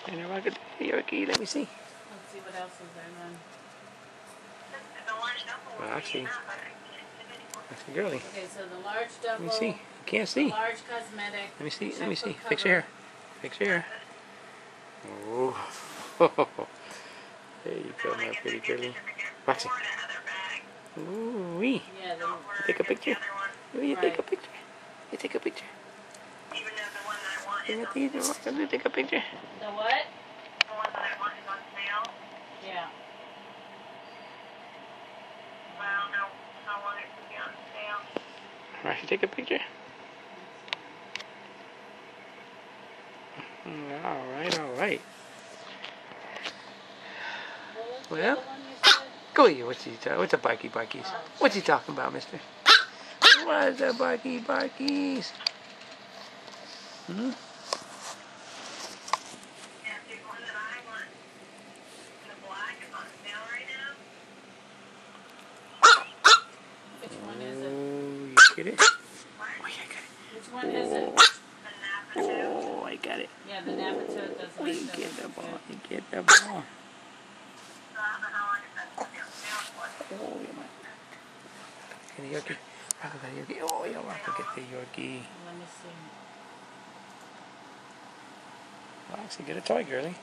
And a rocket Yorkie. Let me see. Let's see what else is there then. Well, actually, girly. Okay, so the large double. Let me see. You can't see. Large cosmetic. Let me see. Let me see. Cover. Fix your hair. Fix your hair. Oh. There you go, my pretty girly. Watch it. Ooh wee. Yeah, you take a picture. You take a picture. You take a picture. You take a picture. The what? The one that I want is on sale. Yeah. But I don't know how long it could be on sale. Alright, you take a picture. Alright. Well, go here. What's the barkies? What's he talking about, mister? What's the barkies? Hmm? Yeah, the one that I want, the black, is on sale right now. Which one is it? Oh, you get it? What? Oh, yeah, I got it. Which one is it? The Napa Toad. Oh, I got it. Yeah, the Napa Toad doesn't Oh, look you so get the ball. good. You get the ball. So I don't know how long it's going to be on sale for. Oh, yeah, man. Get the Yorkie. Rocco got a Yorkie. Oh, yeah, Rocco get the Yorkie. Let me see. Well, actually, get a toy, girly.